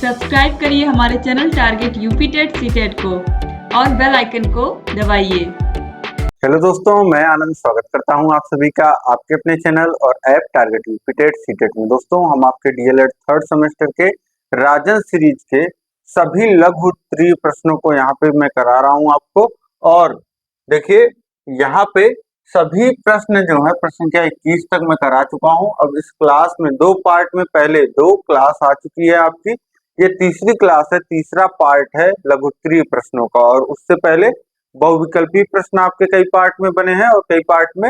Subscribe करिए हमारे channel target UP TET CTET को और बेल आइकन को दबाइए। हेलो दोस्तों, मैं आनंद स्वागत करता हूं आप सभी का आपके अपने चैनल और app target UP TET CTET में। दोस्तों, हम आपके डीएलएड थर्ड सेमेस्टर के राजन सीरीज के सभी लघु उत्तरीय प्रश्नों को यहाँ पे मैं करा रहा हूँ आपको। और देखिए, यहाँ पे सभी प्रश्न जो है प्रश्न संख्या 21 तक मैं करा चुका हूँ। अब इस क्लास में दो पार्ट में पहले दो क्लास आ चुकी है आपकी, ये तीसरी क्लास है, तीसरा पार्ट है लघु उत्तरीय प्रश्नों का। और उससे पहले बहुविकल्पी प्रश्न आपके कई पार्ट में बने हैं और कई पार्ट में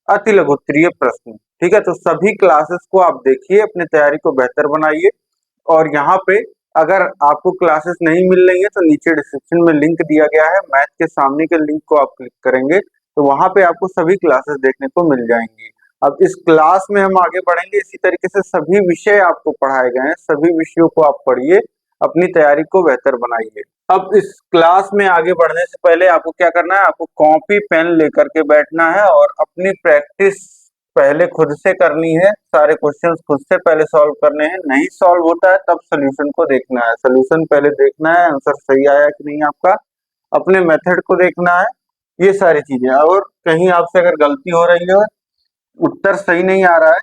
अति लघु उत्तरीय प्रश्न। ठीक है, तो सभी क्लासेस को आप देखिए, अपनी तैयारी को बेहतर बनाइए। और यहाँ पे अगर आपको क्लासेस नहीं मिल रही है तो नीचे डिस्क्रिप्शन में लिंक दिया गया है, मैथ के सामने के लिंक को आप क्लिक करेंगे तो वहां पे आपको सभी क्लासेस देखने को मिल जाएंगी। अब इस क्लास में हम आगे बढ़ेंगे, इसी तरीके से सभी विषय आपको पढ़ाए गए हैं, सभी विषयों को आप पढ़िए, अपनी तैयारी को बेहतर बनाइए। अब इस क्लास में आगे बढ़ने से पहले आपको क्या करना है, आपको कॉपी पेन लेकर के बैठना है और अपनी प्रैक्टिस पहले खुद से करनी है। सारे क्वेश्चंस खुद से पहले सॉल्व करने हैं, नहीं सॉल्व होता है तब सोल्यूशन को देखना है। सोल्यूशन पहले देखना है, आंसर सही आया कि नहीं आपका, अपने मेथड को देखना है, ये सारी चीजें। और कहीं आपसे अगर गलती हो रही है, उत्तर सही नहीं आ रहा है,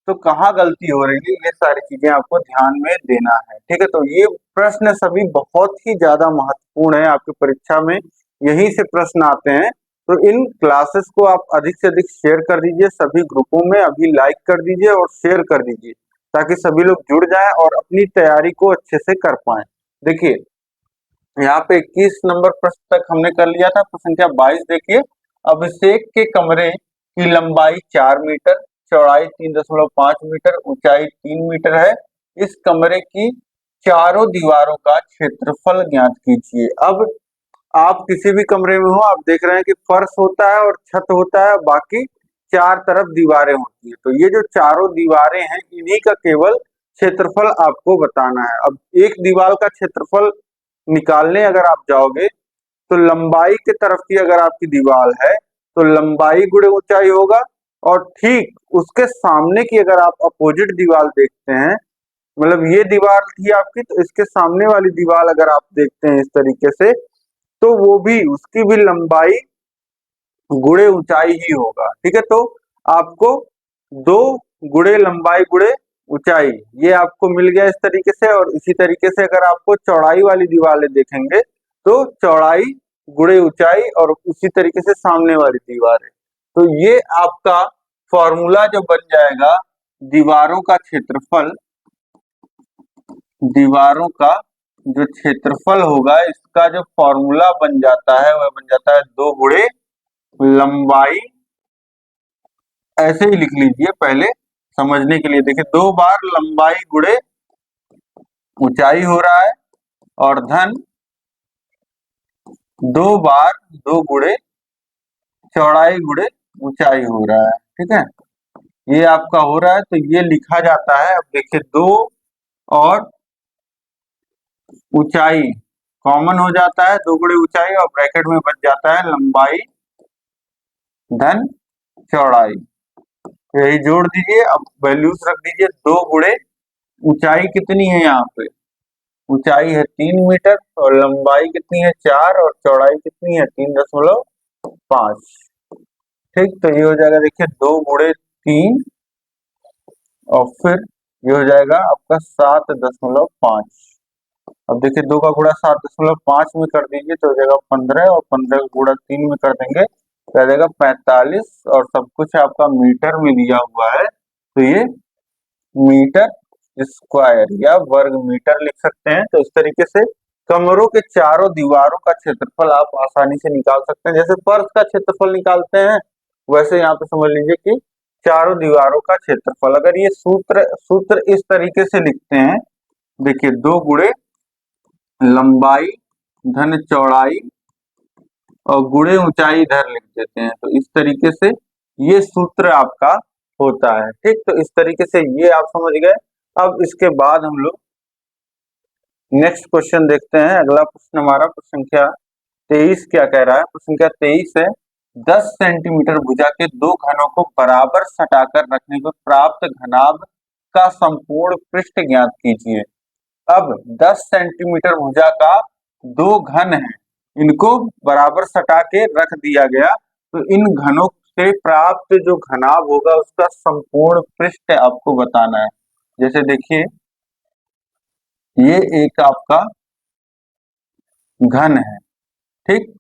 तो कहाँ गलती हो रही है, ये सारी चीजें आपको ध्यान में देना है। ठीक है, तो ये प्रश्न सभी बहुत ही ज्यादा महत्वपूर्ण है आपकी परीक्षा में, यहीं से प्रश्न आते हैं। तो इन क्लासेस को आप अधिक से अधिक शेयर कर दीजिए, सभी ग्रुपों में अभी लाइक कर दीजिए और शेयर कर दीजिए, ताकि सभी लोग जुड़ जाएं और अपनी तैयारी को अच्छे से कर पाएं। देखिए, यहाँ पे 21 नंबर प्रश्न तक हमने कर लिया था, प्रश्न संख्या 22 देखिए। अभिषेक के कमरे की लंबाई 4 मीटर, चौड़ाई 3.5 मीटर, ऊंचाई 3 मीटर है। इस कमरे की चारों दीवारों का क्षेत्रफल ज्ञात कीजिए। अब आप किसी भी कमरे में हो, आप देख रहे हैं कि फर्श होता है और छत होता है, बाकी चार तरफ दीवारें होती है। तो ये जो चारों दीवारें हैं, इन्हीं का केवल क्षेत्रफल आपको बताना है। अब एक दीवार का क्षेत्रफल निकालने अगर आप जाओगे तो लंबाई की तरफ की अगर आपकी दीवार है तो लंबाई गुणे ऊंचाई होगा, और ठीक उसके सामने की अगर आप अपोजिट दीवार देखते हैं, मतलब ये दीवार थी आपकी, तो इसके सामने वाली दीवार अगर आप देखते हैं इस तरीके से, तो वो भी उसकी भी लंबाई गुणे ऊंचाई ही होगा। ठीक है, तो आपको 2 गुणे लंबाई गुणे ऊंचाई ये आपको मिल गया इस तरीके से। और इसी तरीके से अगर आपको चौड़ाई वाली दीवारें देखेंगे तो चौड़ाई गुणे ऊंचाई, और उसी तरीके से सामने वाली दीवारें। तो ये आपका फॉर्मूला जो बन जाएगा दीवारों का क्षेत्रफल, दीवारों का जो क्षेत्रफल होगा, इसका जो फॉर्मूला बन जाता है वह बन जाता है 2 गुणे लंबाई, ऐसे ही लिख लीजिए पहले समझने के लिए। देखिए, 2 बार लंबाई गुणे ऊंचाई हो रहा है, और धन 2 बार 2 गुणे चौड़ाई गुणे ऊंचाई हो रहा है। ठीक है, ये आपका हो रहा है, तो ये लिखा जाता है। अब देखिए, 2 और ऊंचाई कॉमन हो जाता है, 2 गुणे ऊंचाई, और ब्रैकेट में बच जाता है लंबाई धन चौड़ाई। यही जोड़ दीजिए, अब वैल्यूज रख दीजिए। 2 गुणे ऊंचाई कितनी है, यहाँ पे ऊंचाई है 3 मीटर, और लंबाई कितनी है 4, और चौड़ाई कितनी है 3.5। ठीक, तो ये हो जाएगा, देखिए 2 गुणे 3, और फिर ये हो जाएगा आपका 7.5। अब देखिए, 2 का गुणा 7.5 में कर दीजिए तो हो जाएगा 15, और 15 का गुणा 3 में कर देंगे तो आ जाएगा 45, और सब कुछ आपका मीटर में दिया हुआ है, तो ये मीटर स्क्वायर या वर्ग मीटर लिख सकते हैं। तो इस तरीके से कमरों के चारों दीवारों का क्षेत्रफल आप आसानी से निकाल सकते हैं। जैसे फर्श का क्षेत्रफल निकालते हैं, वैसे यहाँ पे समझ लीजिए कि चारों दीवारों का क्षेत्रफल। अगर ये सूत्र इस तरीके से लिखते हैं, देखिए 2 गुणे लंबाई धन चौड़ाई और गुणे ऊंचाई इधर लिख देते हैं, तो इस तरीके से ये सूत्र आपका होता है। ठीक, तो इस तरीके से ये आप समझ गए। अब इसके बाद हम लोग नेक्स्ट क्वेश्चन देखते हैं। अगला प्रश्न हमारा प्रश्न संख्या 23 क्या कह रहा है। प्रश्न संख्या 23 है, 10 सेंटीमीटर भुजा के 2 घनों को बराबर सटाकर रखने पर प्राप्त घनाभ का संपूर्ण पृष्ठ ज्ञात कीजिए। अब 10 सेंटीमीटर भुजा का दो घन है, इनको बराबर सटा के रख दिया गया, तो इन घनों से प्राप्त जो घनाभ होगा उसका संपूर्ण पृष्ठ आपको बताना है। जैसे देखिए ये एक आपका घन है, ठीक,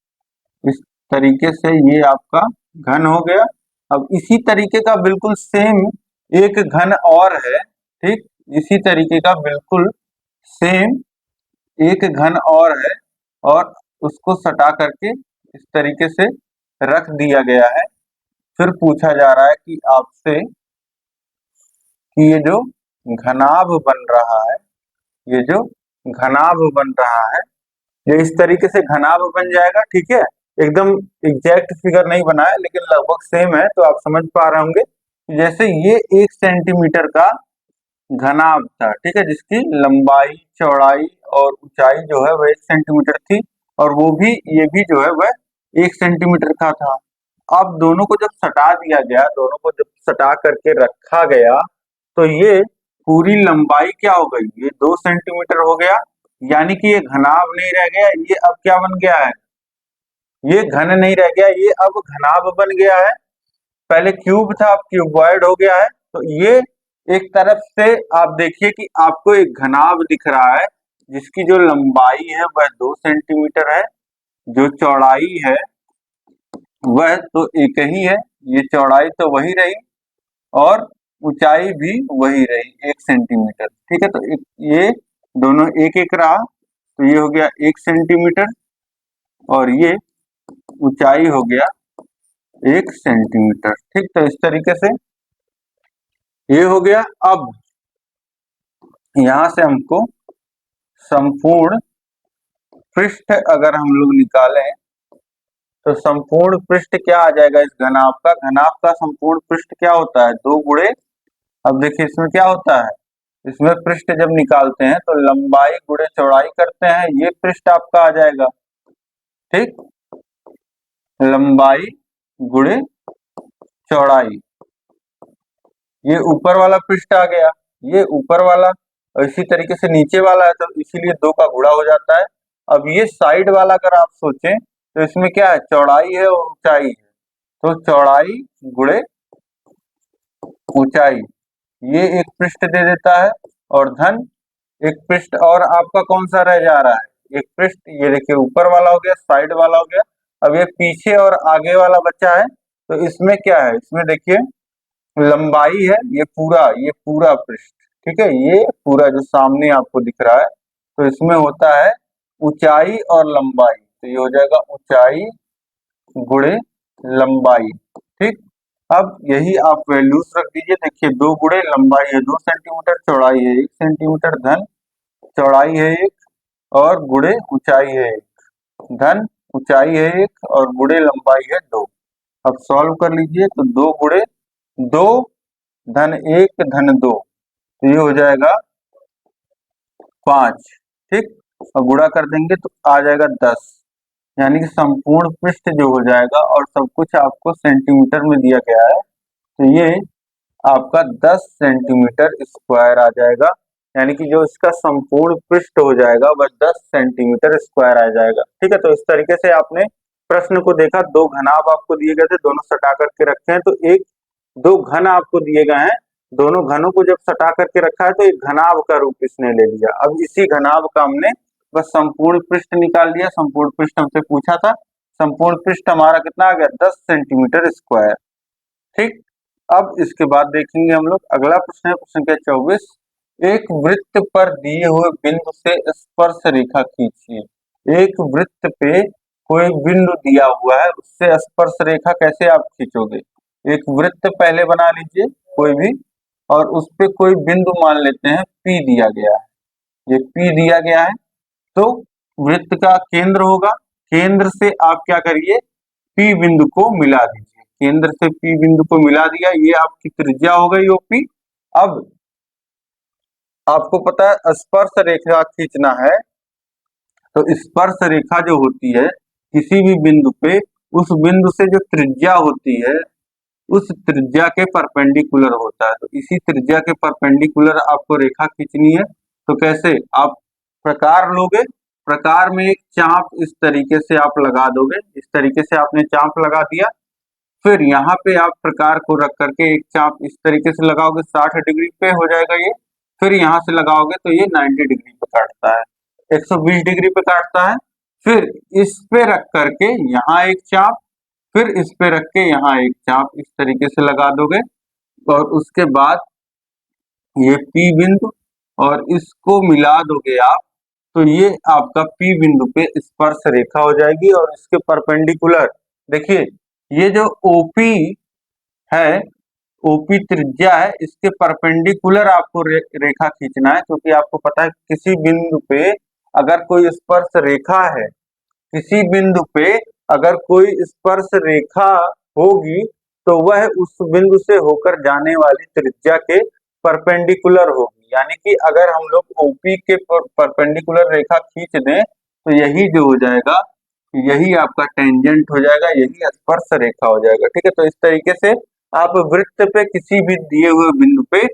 इस तरीके से ये आपका घन हो गया। अब इसी तरीके का बिल्कुल सेम एक घन और है, ठीक, इसी तरीके का बिल्कुल सेम एक घन और है, और उसको सटा करके इस तरीके से रख दिया गया है। फिर पूछा जा रहा है कि आपसे कि ये जो घनाभ बन रहा है, ये जो घनाभ बन रहा है, ये इस तरीके से घनाभ बन जाएगा, ठीक है। एकदम एग्जैक्ट फिगर नहीं बना है लेकिन लगभग सेम है, तो आप समझ पा रहे होंगे। जैसे ये 1 सेंटीमीटर का घनाभ था, ठीक है, जिसकी लंबाई चौड़ाई और ऊंचाई जो है वह 1 सेंटीमीटर थी, और वो भी ये भी जो है वह 1 सेंटीमीटर का था। अब दोनों को जब सटा दिया गया, दोनों को जब सटा करके रखा गया, तो ये पूरी लंबाई क्या हो गई, ये 2 सेंटीमीटर हो गया। यानी कि ये घनाभ नहीं रह गया, ये अब क्या बन गया है, ये घन नहीं रह गया, ये अब घनाभ बन गया है। पहले क्यूब था, अब क्यूबॉइड हो गया है। तो ये एक तरफ से आप देखिए कि आपको एक घनाभ दिख रहा है, जिसकी जो लंबाई है वह 2 सेंटीमीटर है, जो चौड़ाई है वह तो एक ही है, ये चौड़ाई तो वही रही, और ऊंचाई भी वही रही 1 सेंटीमीटर, ठीक है। तो ये दोनों एक एक रहा, तो ये हो गया 1 सेंटीमीटर, और ये ऊंचाई हो गया 1 सेंटीमीटर, ठीक। तो इस तरीके से ये हो गया। अब यहां से हमको संपूर्ण पृष्ठ अगर हम लोग निकालें, तो संपूर्ण पृष्ठ क्या आ जाएगा इस घनाभ का, घनाभ का संपूर्ण पृष्ठ क्या होता है, 2 गुणे, अब देखिए इसमें क्या होता है, इसमें पृष्ठ जब निकालते हैं तो लंबाई गुणे चौड़ाई करते हैं, ये पृष्ठ आपका आ जाएगा, ठीक, लंबाई गुणे चौड़ाई, ये ऊपर वाला पृष्ठ आ गया, ये ऊपर वाला, और इसी तरीके से नीचे वाला है, तो इसीलिए 2 का गुणा हो जाता है। अब ये साइड वाला अगर आप सोचें तो इसमें क्या है, चौड़ाई है और ऊंचाई है, तो चौड़ाई गुणे ऊंचाई, ये एक पृष्ठ दे देता है, और धन एक पृष्ठ और आपका कौन सा रह जा रहा है, एक पृष्ठ, ये देखिए ऊपर वाला हो गया, साइड वाला हो गया। अब ये पीछे और आगे वाला बचा है, तो इसमें क्या है, इसमें देखिए लंबाई है, ये पूरा पृष्ठ, ठीक है, ये पूरा जो सामने आपको दिख रहा है, तो इसमें होता है ऊंचाई और लंबाई, तो ये हो जाएगा ऊंचाई गुणे लंबाई, ठीक। अब यही आप वैल्यूज रख दीजिए, देखिए 2 गुणे लंबाई है 2 सेंटीमीटर, चौड़ाई है 1 सेंटीमीटर, धन चौड़ाई है 1 और गुणे ऊंचाई है 1, धन ऊंचाई है 1 और गुणे लंबाई है 2। अब सॉल्व कर लीजिए, तो 2 गुणे 2 धन 1 धन 2, तो ये हो जाएगा 5, ठीक, और गुणा कर देंगे तो आ जाएगा 10, यानी कि संपूर्ण पृष्ठ जो हो जाएगा, और सब कुछ आपको सेंटीमीटर में दिया गया है, तो ये आपका 10 सेंटीमीटर स्क्वायर आ जाएगा, यानी कि जो इसका संपूर्ण पृष्ठ हो जाएगा वह 10 सेंटीमीटर स्क्वायर आ जाएगा, ठीक है। तो इस तरीके से आपने प्रश्न को देखा, 2 घनाभ आपको दिए गए थे, दोनों सटा करके रखे हैं, तो एक 2 घन आपको दिए गए हैं, दोनों घनों को जब सटा करके रखा है तो एक घनाभ का रूप इसने ले लिया। अब इसी घनाभ का हमने बस संपूर्ण पृष्ठ निकाल लिया, संपूर्ण पृष्ठ हमसे पूछा था, संपूर्ण पृष्ठ हमारा कितना आ गया, 10 सेंटीमीटर स्क्वायर, ठीक। अब इसके बाद देखेंगे हम लोग अगला प्रश्न है, प्रश्न संख्या 24, एक वृत्त पर दिए हुए बिंदु से स्पर्श रेखा खींचिए। एक वृत्त पे कोई बिंदु दिया हुआ है, उससे स्पर्श रेखा कैसे आप खींचोगे। एक वृत्त पहले बना लीजिए कोई भी, और उस पे कोई बिंदु मान लेते हैं P दिया गया है, ये P दिया गया है, तो वृत्त का केंद्र होगा, केंद्र से आप क्या करिए, P बिंदु को मिला दीजिए, केंद्र से P बिंदु को मिला दिया, ये आपकी त्रिज्या हो गई OP। अब आपको पता है स्पर्श रेखा खींचना है, तो स्पर्श रेखा जो होती है किसी भी बिंदु पे, उस बिंदु से जो त्रिज्या होती है उस त्रिज्या के परपेंडिकुलर होता है, तो इसी त्रिज्या के परपेंडिकुलर आपको रेखा खींचनी है। तो कैसे, आप प्रकार लोगे, प्रकार में एक चाप इस तरीके से आप लगा दोगे, इस तरीके से आपने चाप लगा दिया। फिर यहाँ पे आप प्रकार को रख करके एक चाप इस तरीके से लगाओगे, 60 डिग्री पे हो जाएगा ये। फिर यहाँ से लगाओगे तो ये 90 डिग्री पे काटता है, 120 डिग्री पे काटता है। फिर इस पे रख करके यहाँ एक चाप, फिर इस पे रख के यहाँ एक चाप इस तरीके से लगा दोगे, और उसके बाद ये P बिंदु और इसको मिला दोगे आप, तो ये आपका P बिंदु पे स्पर्श रेखा हो जाएगी। और इसके परपेंडिकुलर देखिए, ये जो OP है, OP त्रिज्या है, इसके परपेंडिकुलर आपको रेखा खींचना है, क्योंकि आपको पता है किसी बिंदु पे अगर कोई स्पर्श रेखा है, किसी बिंदु पे अगर कोई स्पर्श रेखा होगी तो वह उस बिंदु से होकर जाने वाली त्रिज्या के परपेंडिकुलर होगी। यानी कि अगर हम लोग ओपी के परपेंडिकुलर रेखा खींच दें तो यही जो हो जाएगा, यही आपका टेंजेंट हो जाएगा, यही स्पर्श रेखा हो जाएगा। ठीक है, तो इस तरीके से आप वृत्त पे किसी भी दिए हुए बिंदु पे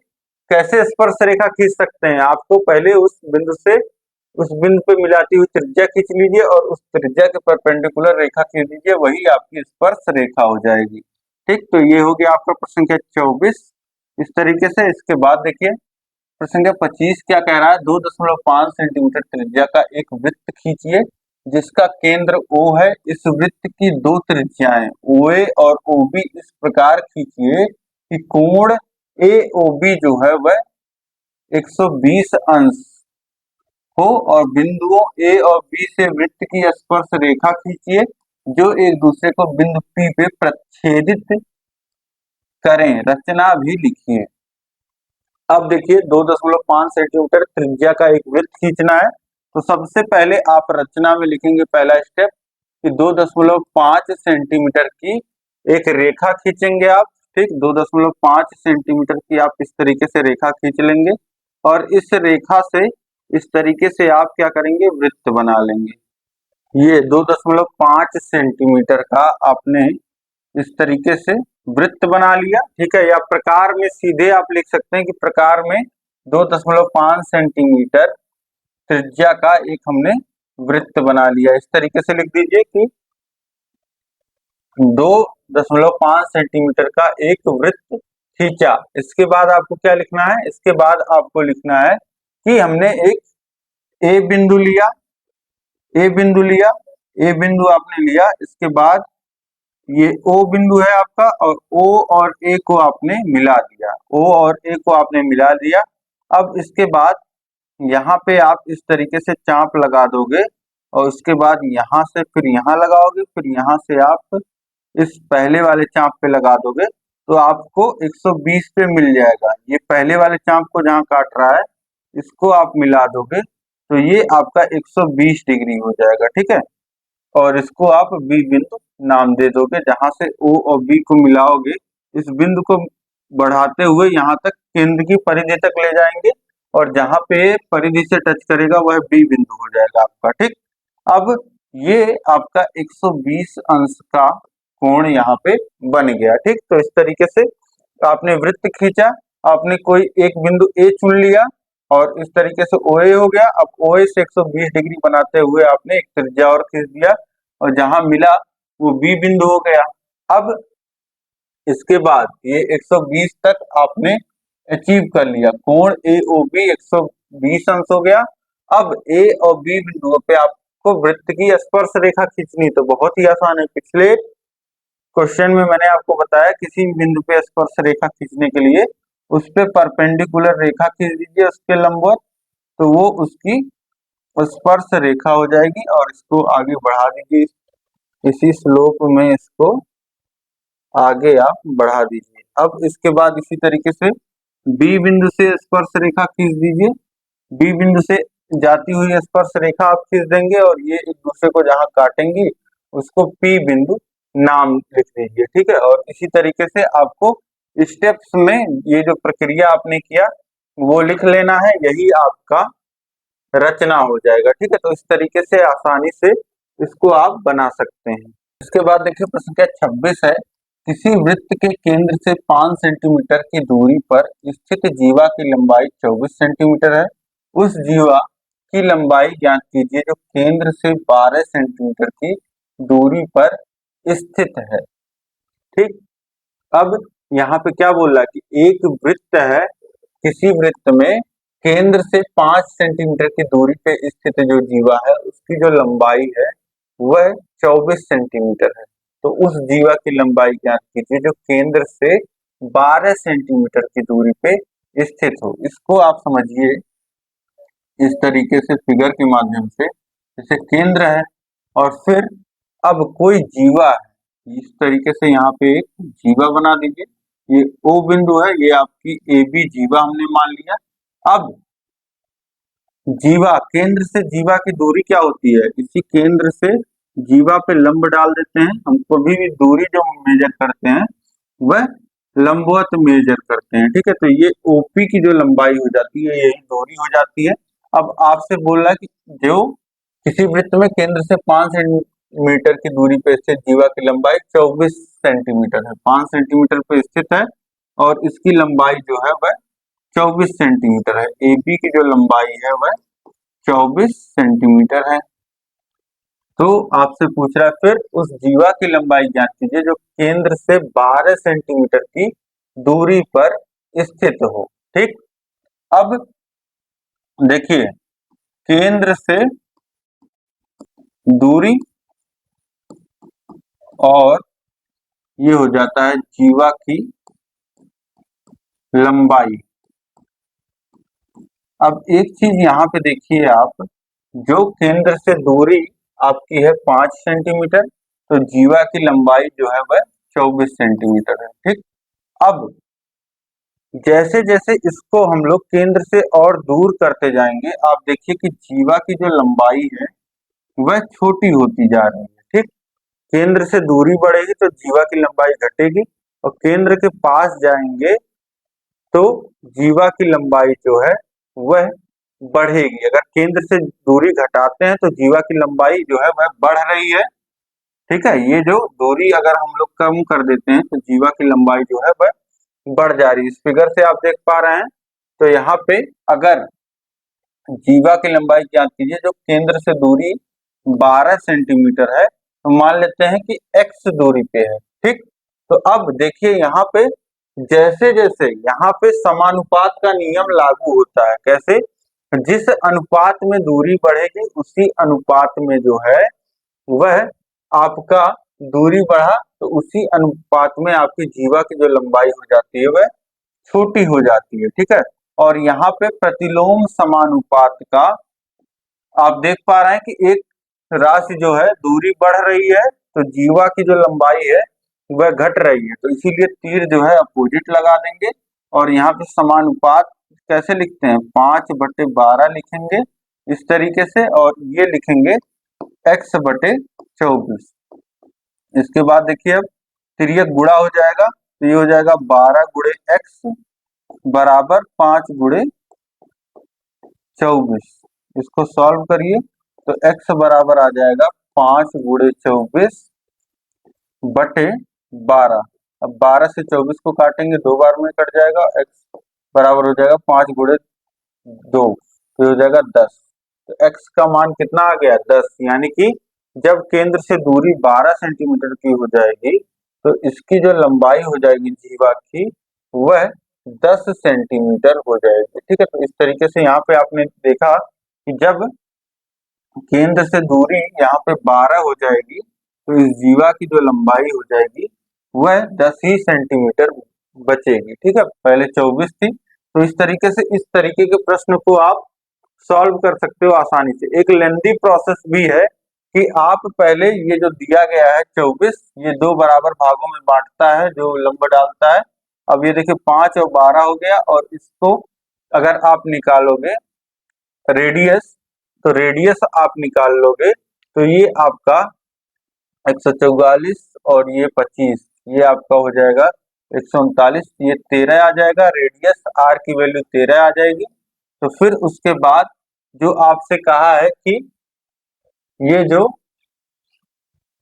कैसे स्पर्श रेखा खींच सकते हैं। आपको पहले उस बिंदु से उस बिंदु पे मिलाती हुई त्रिज्या खींच लीजिए और उस त्रिज्या के परपेंडिकुलर रेखा खींच लीजिए, वही आपकी स्पर्श रेखा हो जाएगी। ठीक, तो ये हो गया आपका प्रश्न संख्या 24 इस तरीके से। इसके बाद देखिए प्रश्न संख्या 25 क्या कह रहा है, 2.5 सेंटीमीटर त्रिज्या का एक वृत्त खींचिए जिसका केंद्र O है। इस वृत्त की दो त्रिज्याएं OA और OB इस प्रकार खींचिए कि कोण AOB जो है वह 120 अंश हो, और बिंदुओं A और B से वृत्त की स्पर्श रेखा खींचिए जो एक दूसरे को बिंदु P पे प्रच्छेदित करें। रचना भी लिखिए। अब देखिए 2.5 सेंटीमीटर त्रिज्या का एक वृत्त खींचना है, तो सबसे पहले आप रचना में लिखेंगे पहला स्टेप कि 2.5 सेंटीमीटर की एक रेखा खींचेंगे आप। ठीक, 2.5 सेंटीमीटर की आप इस तरीके से रेखा खींच लेंगे, और इस रेखा से इस तरीके से आप क्या करेंगे, वृत्त बना लेंगे। ये 2.5 सेंटीमीटर का आपने इस तरीके से वृत्त बना लिया। ठीक है, या प्रकार में सीधे आप लिख सकते हैं कि प्रकार में 2.5 सेंटीमीटर त्रिज्या का एक हमने वृत्त बना लिया। इस तरीके से लिख दीजिए कि 2.5 सेंटीमीटर का एक वृत्त खींचा। इसके बाद आपको क्या लिखना है, इसके बाद आपको लिखना है कि हमने एक ए बिंदु लिया, ए बिंदु लिया, ए बिंदु आपने लिया। इसके बाद ये O बिंदु है आपका, और O और A को आपने मिला दिया, O और A को आपने मिला दिया। अब इसके बाद यहाँ पे आप इस तरीके से चाप लगा दोगे, और उसके बाद यहाँ से फिर यहाँ लगाओगे, फिर यहाँ से आप इस पहले वाले चाप पे लगा दोगे, तो आपको 120 पे मिल जाएगा। ये पहले वाले चाप को जहाँ काट रहा है इसको आप मिला दोगे तो ये आपका 120 डिग्री हो जाएगा। ठीक है, और इसको आप बी बिंदु नाम दे दोगे। जहां से O और B को मिलाओगे, इस बिंदु को बढ़ाते हुए यहाँ तक केंद्र की परिधि तक ले जाएंगे, और जहां पे परिधि से टच करेगा वह B बिंदु हो जाएगा आपका। ठीक, अब ये आपका 120 अंश का कोण यहाँ पे बन गया। ठीक, तो इस तरीके से आपने वृत्त खींचा, आपने कोई एक बिंदु A चुन लिया, और इस तरीके से OA हो गया। अब OA से 120 डिग्री बनाते हुए आपने एक त्रिज्या और खींच दिया, और जहां मिला वो B बिंदु हो गया। अब इसके बाद ये 120 तक आपने अचीव कर लिया, कोण AOB 120 अंश हो गया। अब A और B बिंदुओं पे आपको वृत्त की स्पर्श रेखा खींचनी, तो बहुत ही आसान है। पिछले क्वेश्चन में मैंने आपको बताया किसी बिंदु पे स्पर्श रेखा खींचने के लिए उस पे परपेंडिकुलर रेखा खींच दीजिए उसके लंबवत, तो वो उसकी स्पर्श रेखा हो जाएगी। और इसको आगे बढ़ा दीजिए, इसी स्लोप में इसको आगे आप बढ़ा दीजिए। अब इसके बाद इसी तरीके से B बिंदु से स्पर्श रेखा खींच दीजिए, B बिंदु से जाती हुई स्पर्श रेखा आप खींच देंगे, और ये एक दूसरे को जहां काटेंगी उसको P बिंदु नाम लिख दीजिए। ठीक है, और इसी तरीके से आपको स्टेप्स में ये जो प्रक्रिया आपने किया वो लिख लेना है, यही आपका रचना हो जाएगा। ठीक है, तो इस तरीके से आसानी से इसको आप बना सकते हैं। इसके बाद देखिए प्रश्न संख्या 26 है, किसी वृत्त के केंद्र से 5 सेंटीमीटर की दूरी पर स्थित जीवा की लंबाई 24 सेंटीमीटर है। उस जीवा की लंबाई ज्ञात कीजिए जो केंद्र से 12 सेंटीमीटर की दूरी पर स्थित है। ठीक, अब यहाँ पे क्या बोल रहा है कि एक वृत्त है, किसी वृत्त में केंद्र से 5 सेंटीमीटर की दूरी पे स्थित जो जीवा है उसकी जो लंबाई है वह 24 सेंटीमीटर है। तो उस जीवा की लंबाई ज्ञात कीजिए जो केंद्र से 12 सेंटीमीटर की दूरी पे स्थित हो। इसको आप समझिए इस तरीके से फिगर के माध्यम से, जैसे केंद्र है और फिर अब कोई जीवा है, इस तरीके से यहाँ पे एक जीवा बना दीजिए। ये O बिंदु है, ये आपकी AB जीवा हमने मान लिया। अब जीवा, केंद्र से जीवा की दूरी क्या होती है, इसी केंद्र से जीवा पे लंब डाल देते हैं। हम कभी भी दूरी जो मेजर करते हैं वह लंबवत मेजर करते हैं। ठीक है, तो ये OP की जो लंबाई हो जाती है यही दूरी हो जाती है। अब आपसे बोल रहा है कि जो किसी वृत्त में केंद्र से 5 सेंटीमीटर की दूरी पे स्थित जीवा की लंबाई 24 सेंटीमीटर है, 5 सेंटीमीटर पे स्थित है और इसकी लंबाई जो है वह 24 सेंटीमीटर है। AB की जो लंबाई है वह 24 सेंटीमीटर है। तो आपसे पूछ रहा है फिर उस जीवा की लंबाई ज्ञात कीजिए जो केंद्र से 12 सेंटीमीटर की दूरी पर स्थित हो। ठीक, अब देखिए केंद्र से दूरी और ये हो जाता है जीवा की लंबाई। अब एक चीज यहाँ पे देखिए आप, जो केंद्र से दूरी आपकी है 5 सेंटीमीटर, तो जीवा की लंबाई जो है वह 24 सेंटीमीटर है। ठीक, अब जैसे जैसे इसको हम लोग केंद्र से और दूर करते जाएंगे, आप देखिए कि जीवा की जो लंबाई है वह छोटी होती जा रही है। ठीक, केंद्र से दूरी बढ़ेगी तो जीवा की लंबाई घटेगी और केंद्र के पास जाएंगे तो जीवा की लंबाई जो है वह बढ़ेगी। अगर केंद्र से दूरी घटाते हैं तो जीवा की लंबाई जो है वह बढ़ रही है। ठीक है, ये जो दूरी अगर हम लोग कम कर देते हैं तो जीवा की लंबाई जो है वह बढ़ जा रही है। इस फिगर से आप देख पा रहे हैं। तो यहाँ पे अगर जीवा की लंबाई ज्ञात कीजिए जो केंद्र से दूरी 12 सेंटीमीटर है, तो मान लेते हैं कि x दूरी पे है। ठीक, तो अब देखिए यहाँ पे जैसे जैसे यहाँ पे समानुपात का नियम लागू होता है। कैसे, जिस अनुपात में दूरी बढ़ेगी उसी अनुपात में जो है वह आपका दूरी बढ़ा तो उसी अनुपात में आपकी जीवा की जो लंबाई हो जाती है वह छोटी हो जाती है। ठीक है, और यहाँ पे प्रतिलोम समानुपात का आप देख पा रहे हैं कि एक राशि जो है दूरी बढ़ रही है तो जीवा की जो लंबाई है वह घट रही है, तो इसीलिए तीर जो है अपोजिट लगा देंगे और यहाँ पे समानुपात कैसे लिखते हैं, 5/12 लिखेंगे इस तरीके से और ये लिखेंगे x/24। इसके बाद देखिए अब तिर्यक गुणा हो जाएगा तो ये हो जाएगा 12 गुणे x बराबर 5 गुणे 24। इसको सॉल्व करिए तो x बराबर आ जाएगा 5 गुणे 24 बटे 12। अब 12 से 24 को काटेंगे 2 बार में कट जाएगा, x बराबर हो जाएगा 5 गुणे 2 तो हो जाएगा 10। तो x का मान कितना आ गया, 10। यानी कि जब केंद्र से दूरी 12 सेंटीमीटर की हो जाएगी तो इसकी जो लंबाई हो जाएगी जीवा की वह 10 सेंटीमीटर हो जाएगी। ठीक है, तो इस तरीके से यहाँ पे आपने देखा कि जब केंद्र से दूरी यहाँ पे 12 हो जाएगी तो इस जीवा की जो लंबाई हो जाएगी वह 10 ही सेंटीमीटर बचेगी। ठीक है, पहले 24 थी। तो इस तरीके से इस तरीके के प्रश्न को आप सॉल्व कर सकते हो आसानी से। एक लेंथी प्रोसेस भी है कि आप पहले ये जो दिया गया है 24, ये 2 बराबर भागों में बांटता है जो लंब डालता है। अब ये देखिए 5 और 12 हो गया और इसको अगर आप निकालोगे रेडियस, तो रेडियस आप निकाल लोगे तो ये आपका 144 और ये 25, ये आपका हो जाएगा 139, ये 13 आ जाएगा। रेडियस आर की वैल्यू 13 आ जाएगी। तो फिर उसके बाद जो आपसे कहा है कि ये जो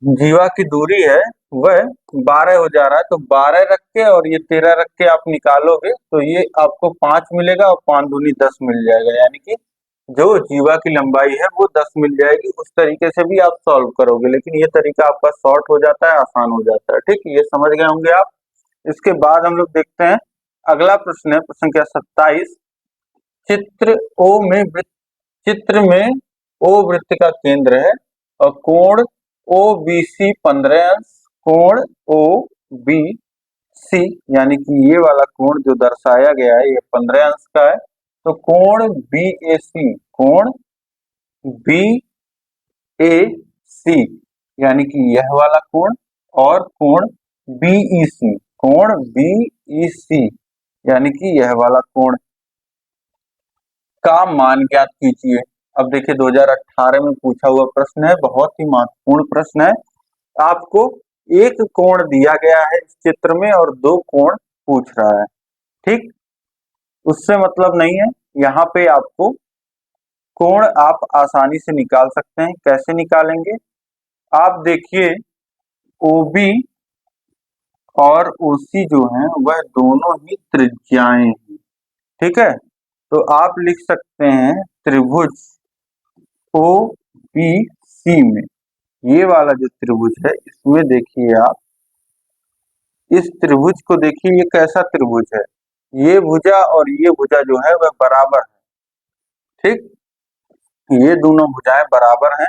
जीवा की दूरी है वह 12 हो जा रहा है, तो 12 रख के और ये 13 रख के आप निकालोगे तो ये आपको 5 मिलेगा और 5 दूनी 10 मिल जाएगा। यानी कि जो जीवा की लंबाई है वो 10 मिल जाएगी। उस तरीके से भी आप सॉल्व करोगे, लेकिन ये तरीका आपका शॉर्ट हो जाता है, आसान हो जाता है। ठीक, ये समझ गए होंगे आप। इसके बाद हम लोग देखते हैं अगला प्रश्न है, प्रश्न संख्या 27। चित्र ओ में वृत्त चित्र में ओ वृत्त का केंद्र है और कोण ओ बी सी 15 अंश। कोण ओ बी सी यानी कि ये वाला कोण जो दर्शाया गया है ये 15 अंश का है। तो कोण बी ए सी, कोण बी ए सी यानी कि यह वाला कोण, और कोण बीई सी, कोण बीई सी यानी कि यह वाला कोण का मान ज्ञात कीजिए। अब देखिए 2018 में पूछा हुआ प्रश्न है, बहुत ही महत्वपूर्ण प्रश्न है। आपको एक कोण दिया गया है इस चित्र में और दो कोण पूछ रहा है। ठीक, उससे मतलब नहीं है। यहाँ पे आपको कोण आप आसानी से निकाल सकते हैं। कैसे निकालेंगे? आप देखिए OB और OC जो है वह दोनों ही त्रिज्याएं हैं। ठीक है, तो आप लिख सकते हैं त्रिभुज OBC में, ये वाला जो त्रिभुज है इसमें देखिए आप, इस त्रिभुज को देखिए ये कैसा त्रिभुज है। ये भुजा और ये भुजा जो है वह बराबर है। ठीक, ये दोनों भुजाएं बराबर हैं,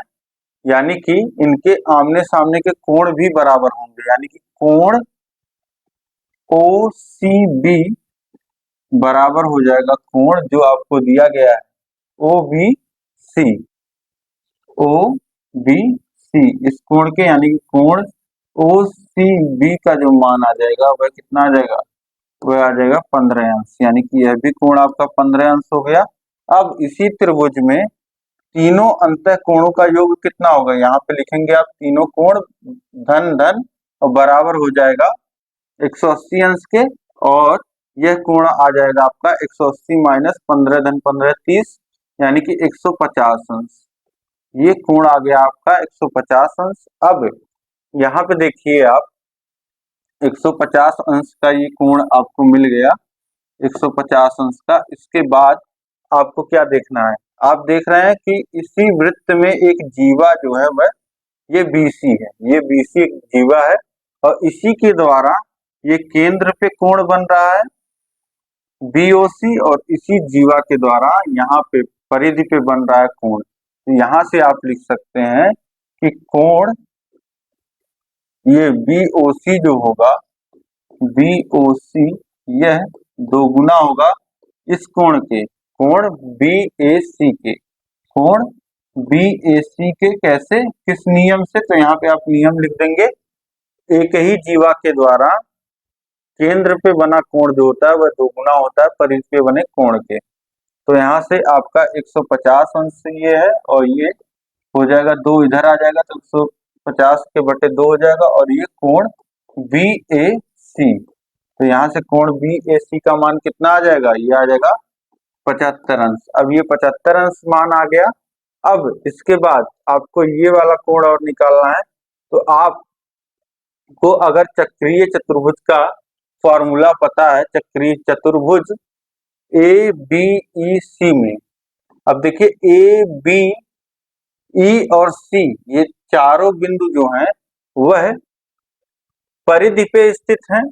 यानी कि इनके आमने सामने के कोण भी बराबर होंगे, यानी कि कोण OCB बराबर हो जाएगा कोण जो आपको दिया गया है OBC। OBC इस कोण के यानी कि कोण OCB का जो मान आ जाएगा वह कितना आ जाएगा? वह आ जाएगा 15 अंश, यानी कि यह भी कोण आपका 15 अंश हो गया। अब इसी त्रिभुज में तीनों अंतः कोणों का योग कितना होगा? यहाँ पे लिखेंगे आप तीनों कोण धन धन और बराबर हो जाएगा 180 अंश के, और यह कोण आ जाएगा आपका 180 माइनस 15 धन 15 30 यानी कि 150 अंश। ये कोण आ गया आपका 150 अंश। अब यहाँ पे देखिए आप 150 अंश का ये कोण आपको मिल गया, 150 अंश का। इसके बाद आपको क्या देखना है? आप देख रहे हैं कि इसी वृत्त में एक जीवा जो है वह ये BC है, ये BC एक जीवा है और इसी के द्वारा ये केंद्र पे कोण बन रहा है BOC, और इसी जीवा के द्वारा यहाँ पे परिधि पे बन रहा है कोण। तो यहाँ से आप लिख सकते हैं कि कोण ये BOC जो होगा, BOC यह दोगुना होगा इस कोण के, कोण BAC के, कोण BAC के। कैसे, किस नियम से? तो यहाँ पे आप नियम लिख देंगे, एक ही जीवा के द्वारा केंद्र पे बना कोण जो होता है वह दोगुना होता है परिधि पे बने कोण के। तो यहाँ से आपका 150 अंश ये है और ये हो जाएगा 2 इधर आ जाएगा तो 150 के बटे 2 हो जाएगा, और ये कोण BAC। तो यहाँ से कोण BAC का मान कितना आ जाएगा? ये आ जाएगा 75 अंश। अब ये 75 अंश मान आ गया। अब इसके बाद आपको ये वाला कोण और निकालना है। तो आपको अगर चक्रीय चतुर्भुज का फॉर्मूला पता है, चक्रीय चतुर्भुज ABEC में, अब देखिए ABE और C ये चारों बिंदु जो हैं वह परिधि पे स्थित हैं।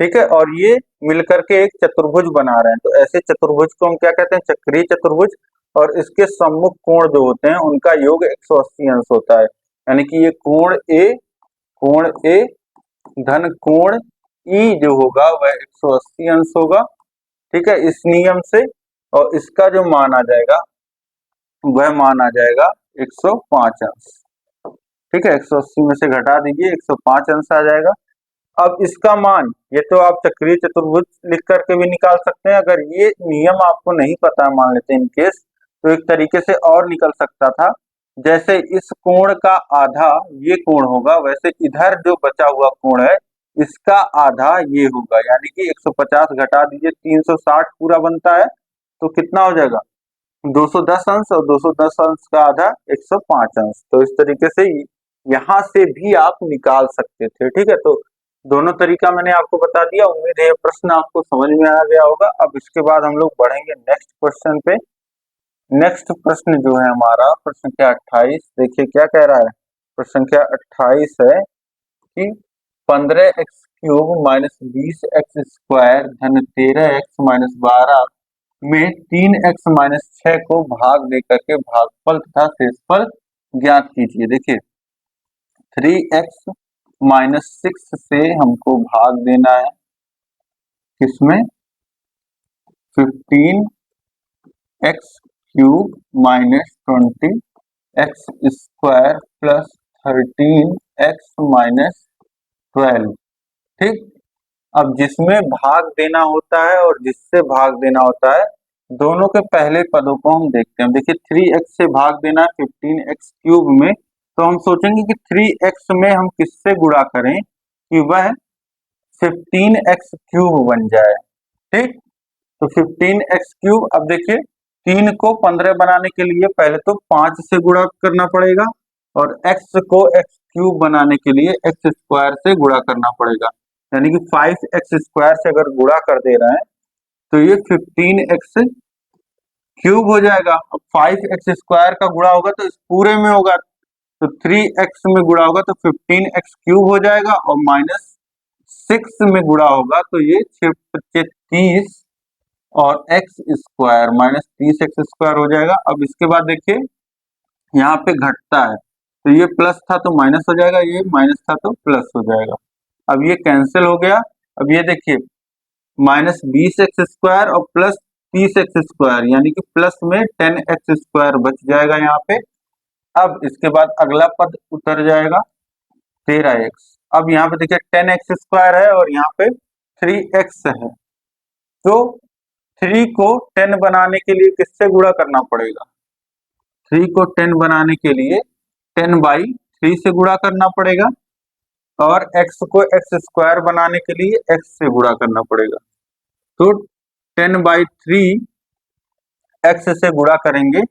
ठीक है, और ये मिलकर के एक चतुर्भुज बना रहे हैं। तो ऐसे चतुर्भुज को हम क्या कहते हैं? चक्रीय चतुर्भुज। और इसके सम्मुख कोण जो होते हैं उनका योग 180 अंश होता है, यानी कि ये कोण ए धन कोण E जो होगा वह 180 अंश होगा। ठीक है, इस नियम से, और इसका जो मान आ जाएगा वह मान आ जाएगा 105 अंश। ठीक है, 180 में से घटा दीजिए 105 अंश आ जाएगा। अब इसका मान, ये तो आप चक्रीय चतुर्भुज लिख करके भी निकाल सकते हैं। अगर ये नियम आपको नहीं पता, मान लेते हैं इन केस, तो एक तरीके से और निकल सकता था। जैसे इस कोण का आधा ये कोण होगा, वैसे इधर जो बचा हुआ कोण है इसका आधा ये होगा, यानी कि 150 घटा दीजिए 360 पूरा बनता है तो कितना हो जाएगा? 210 अंश, और 210 अंश का आधा 105 अंश। तो इस तरीके से यहाँ से भी आप निकाल सकते थे। ठीक है, तो दोनों तरीका मैंने आपको बता दिया। उम्मीद है ये प्रश्न आपको समझ में आ गया होगा। अब इसके बाद हम लोग बढ़ेंगे नेक्स्ट क्वेश्चन पे। नेक्स्ट प्रश्न जो है हमारा प्रश्न संख्या 28, देखिए क्या कह रहा है। प्रश्न संख्या 28 है कि 15x³ माइनस 20x² धन 13x माइनस 12 में 3x माइनस 6 को भाग दे करके भागफल तथा शेषफल ज्ञात कीजिए। देखिए 3x माइनस 6 से हमको भाग देना है किसमें, 15x³ minus 20x² plus 13x minus 12। ठीक, अब जिसमें भाग देना होता है और जिससे भाग देना होता है, दोनों के पहले पदों को हम देखते हैं। देखिए 3x से भाग देना है 15x³ में, तो हम सोचेंगे कि 3x में हम किससे गुणा करें कि वह 15x³ बन जाए। ठीक, तो 15x³, अब देखिए 3 को 15 बनाने के लिए पहले तो 5 से गुणा करना पड़ेगा और x को x³ बनाने के लिए x² से गुणा करना पड़ेगा, यानी कि 5x² से अगर गुणा कर दे रहे हैं तो ये 15x³ हो जाएगा। अब 5x² का गुणा होगा तो इस पूरे में होगा, तो 3x में गुणा होगा तो 15x³ हो जाएगा और माइनस 6 में गुणा होगा तो ये 30 और x² माइनस 30x² हो जाएगा। अब इसके बाद देखिए यहाँ पे घटता है, तो ये प्लस था तो माइनस हो जाएगा, ये माइनस था तो प्लस हो जाएगा। अब ये कैंसिल हो गया। अब ये देखिए माइनस 20x² और प्लस 30x² यानी कि प्लस में 10x² बच जाएगा यहाँ पे। अब इसके बाद अगला पद उतर जाएगा 13x। अब यहाँ पे देखिए 10x² है और यहाँ पे 3x है, तो 3 को 10 बनाने के लिए किससे गुणा करना पड़ेगा, 3 को 10 बनाने के लिए 10/3 से गुणा करना पड़ेगा और x को x² बनाने के लिए x से गुणा करना पड़ेगा। तो 10/3 x से गुणा करेंगे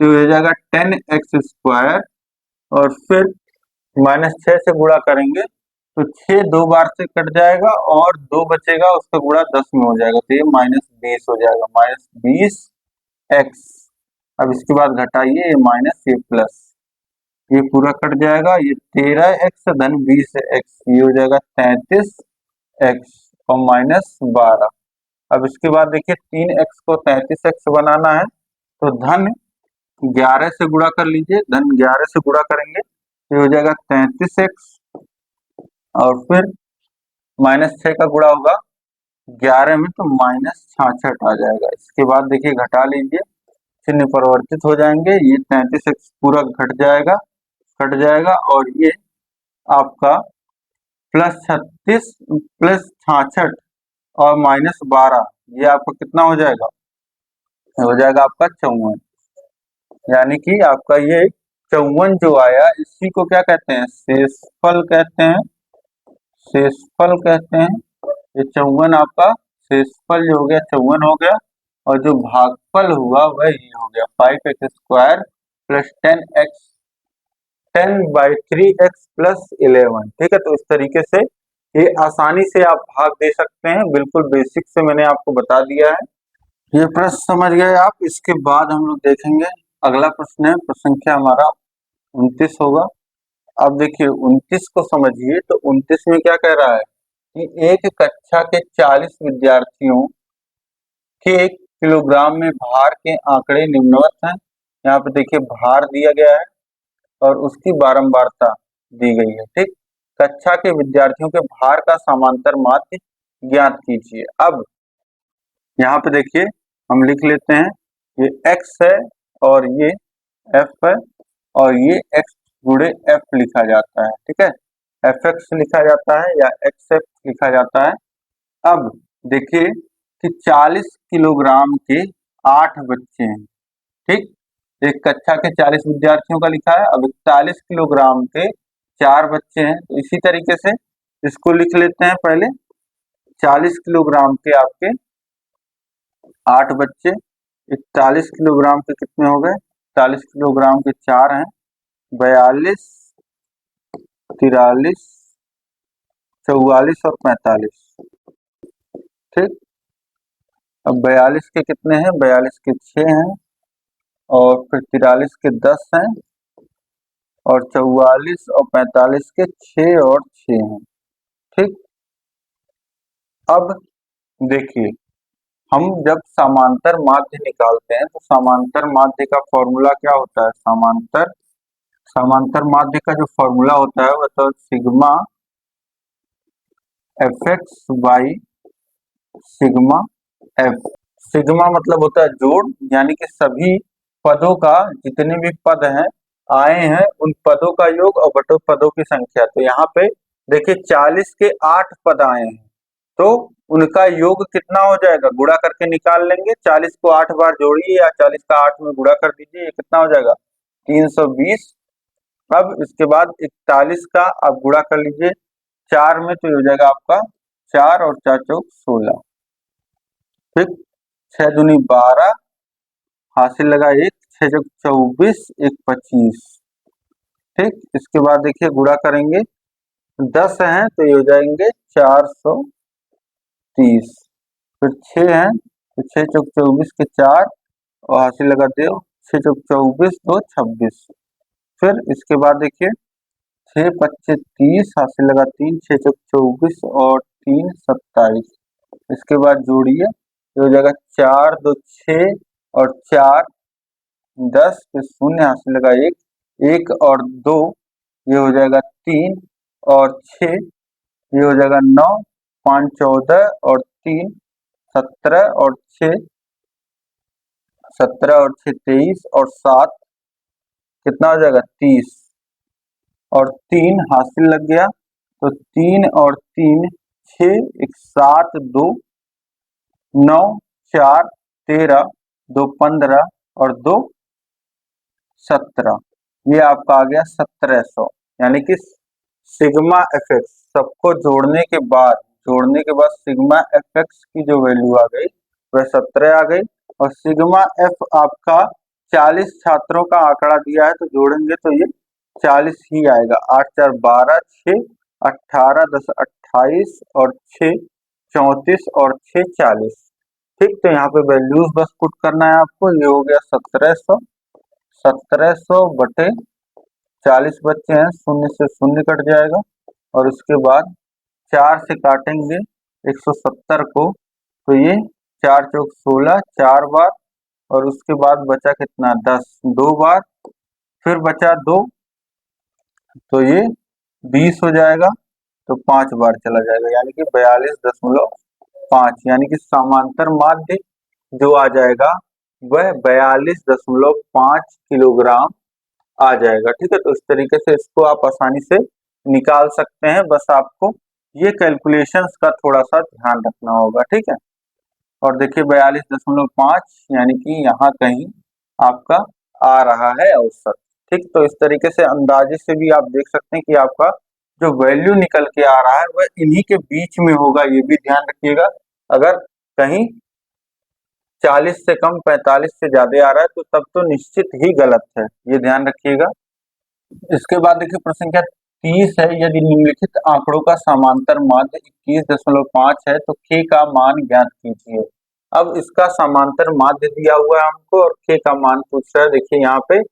तो हो जाएगा 10x² और फिर माइनस 6 से गुणा करेंगे तो 6 दो बार से कट जाएगा और 2 बचेगा, उसका गुणा 10 में हो जाएगा तो ये माइनस 20 हो जाएगा, माइनस 20x। अब इसके बाद घटाइए, ये माइनस ये प्लस, ये पूरा कट जाएगा, ये 13x धन 20x, ये हो जाएगा 33x और माइनस 12। अब इसके बाद देखिए 3x को 33x बनाना है तो धन 11 से गुणा कर लीजिए, धन 11 से गुणा करेंगे तो हो जाएगा 33x और फिर माइनस 6 का गुणा होगा 11 में तो माइनस 66 आ जाएगा। इसके बाद देखिए घटा लीजिए, चिन्ह परिवर्तित हो जाएंगे, ये 33x पूरा घट जाएगा, कट जाएगा और ये आपका प्लस 36 प्लस 66 और माइनस 12, ये आपका कितना हो जाएगा, हो जाएगा आपका 54। यानी कि आपका ये 54 जो आया, इसी को क्या कहते हैं, शेषफल कहते हैं, शेषफल कहते हैं। ये 54 आपका शेषफल जो हो गया 54 हो गया और जो भागफल हुआ वह ये हो गया 5x² प्लस 10/3x प्लस 11। ठीक है, तो इस तरीके से ये आसानी से आप भाग दे सकते हैं, बिल्कुल बेसिक से मैंने आपको बता दिया है। ये प्रश्न समझ गए आप। इसके बाद हम लोग देखेंगे अगला प्रश्न है, प्रश्न संख्या हमारा 29 होगा। अब देखिए 29 को समझिए, तो 29 में क्या कह रहा है कि एक कक्षा के 40 विद्यार्थियों के किलोग्राम में भार के आंकड़े निम्नवत हैं। यहाँ पे देखिए भार दिया गया है और उसकी बारंबारता दी गई है। ठीक, कक्षा के विद्यार्थियों के भार का समांतर माध्य ज्ञात कीजिए। अब यहाँ पे देखिए हम लिख लेते हैं, ये x है और ये f है और ये x गुणे f लिखा जाता है। ठीक है, fx लिखा जाता है या xf लिखा जाता है। अब देखिए कि 40 किलोग्राम के 8 बच्चे हैं। ठीक, एक कक्षा के 40 विद्यार्थियों का लिखा है, अब 41 किलोग्राम के 4 बच्चे हैं, तो इसी तरीके से इसको लिख लेते हैं। पहले 40 किलोग्राम के आपके 8 बच्चे, 41 किलोग्राम के कितने हो गए, 40 किलोग्राम के 4 हैं, 42, 43, 44 और 45। ठीक, अब 42 के कितने हैं, 42 के 6 हैं और फिर 43 के 10 हैं, और 44 और 45 के 6 और 6 हैं। ठीक, अब देखिए, हम जब समांतर माध्य निकालते हैं तो समांतर माध्य का फॉर्मूला क्या होता है? समांतर माध्य का जो फॉर्मूला होता है वह तो sigma F x by sigma F. Sigma मतलब होता है जोड़, यानी कि सभी पदों का, जितने भी पद हैं आए हैं उन पदों का योग और बटे पदों की संख्या। तो यहाँ पे देखिए 40 के 8 पद आए हैं, तो उनका योग कितना हो जाएगा? गुणा करके निकाल लेंगे। 40 को 8 बार जोड़िए या 40 का 8 में गुणा कर दीजिए, ये कितना हो जाएगा? 320। अब इसके बाद 41 का आप गुणा कर लीजिए 4 में, तो ये हो जाएगा आपका 4 और 4 चौक 16। ठीक, 6 दूनी 12, हासिल लगा 1, 6 चौक 24, 1 25। ठीक, इसके बाद देखिए गुणा करेंगे 10 हैं तो ये हो जाएंगे 430। फिर 6 हैं तो 6 चौक 24 के 4 और हासिल लगा दो, 6 चौक 24, 2 26। फिर इसके बाद देखिए 6 25 30, हासिल लगा 3, 6 चौक 24 और 3 27। इसके बाद जोड़िए, ये हो जाएगा 4 2 6 और 4 10, फिर शून्य हासिल लगा 1, 1 और 2 ये हो जाएगा 3 और 6 ये हो जाएगा 9, 5 14 और 3 17 और 6 17 और 6 23 और 7 कितना हो जाएगा? 30 और 3 हासिल लग गया, तो 3 और 3 6, 1 7 2 9 4 13 2 15 और 2 17। ये आपका आ गया 1700। यानी कि सिग्मा एफ एक्स सबको जोड़ने के बाद सिग्मा एफ एक्स की जो वैल्यू आ गई वह 17 आ गई। और सिग्मा एफ आपका 40 छात्रों का आंकड़ा दिया है, तो जोड़ेंगे तो ये 40 ही आएगा। 8 4 12, 6 18, 10 28 और 6 34 और 6 40। ठीक, तो यहाँ पे वैल्यूज बस पुट करना है आपको। ये हो गया 1700, 1700 बटे 40 बच्चे हैं, शून्य से शून्य कट जाएगा और उसके बाद 4 से काटेंगे 170 को, तो ये 4 चौक 16 4 बार, और उसके बाद बचा कितना? 10 2 बार, फिर बचा 2, तो ये 20 हो जाएगा, तो 5 बार चला जाएगा, यानी कि 42.5। यानी कि समांतर माध्य जो आ जाएगा वह 42.5 किलोग्राम आ जाएगा। ठीक है, तो इस तरीके से इसको आप आसानी से निकाल सकते हैं। बस आपको ये कैलकुलेशंस का थोड़ा सा ध्यान रखना होगा। ठीक है, और देखिए 42.5 यानी कि यहाँ कहीं आपका आ रहा है औसत। ठीक, तो इस तरीके से अंदाजे से भी आप देख सकते हैं कि आपका जो वैल्यू निकल के आ रहा है वह इन्हीं के बीच में होगा, ये भी ध्यान रखिएगा। अगर कहीं 40 से कम 45 से ज्यादा आ रहा है तो तब तो निश्चित ही गलत है, ये ध्यान रखिएगा। इसके बाद देखिए प्रश्न संख्या 30 है, यदि निम्नलिखित आंकड़ों का समांतर माध्य 21.5 है तो k का मान ज्ञात कीजिए। अब इसका समांतर माध्य दिया हुआ है हमको और k का मान पूछ रहा है। देखिए यहाँ पे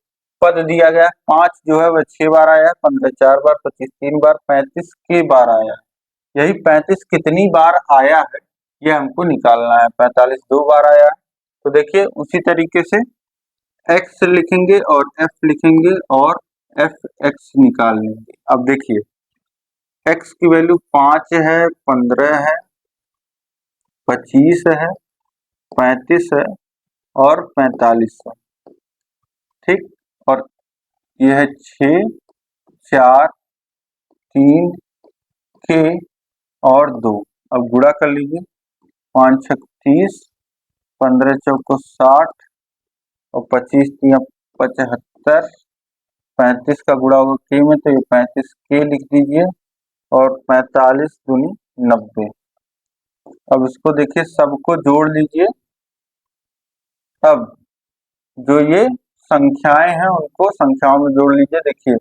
पद दिया गया है, 5 जो है वह 6 बार आया है, 15 4 बार, 25 3 बार, 35 k बार आया है। यही 35 कितनी बार आया है ये हमको निकालना है। 45 2 बार आया है, तो देखिए उसी तरीके से x लिखेंगे और f लिखेंगे और एफ एक्स निकाल लेंगे। अब देखिए x की वैल्यू 5 है, 15 है, 25 है, 35 है और 45 है। ठीक, और यह है 6 4 3 k और 2। अब गुणा कर लीजिए, 5 6 30, 15 चौको 60 और 25 3 75, 35 का गुणा होगा k में, तो ये 35 k लिख दीजिए और 45 दूनी 90। अब इसको देखिए सबको जोड़ लीजिए। अब जो ये संख्याएं हैं उनको संख्याओं में जोड़ लीजिए। देखिए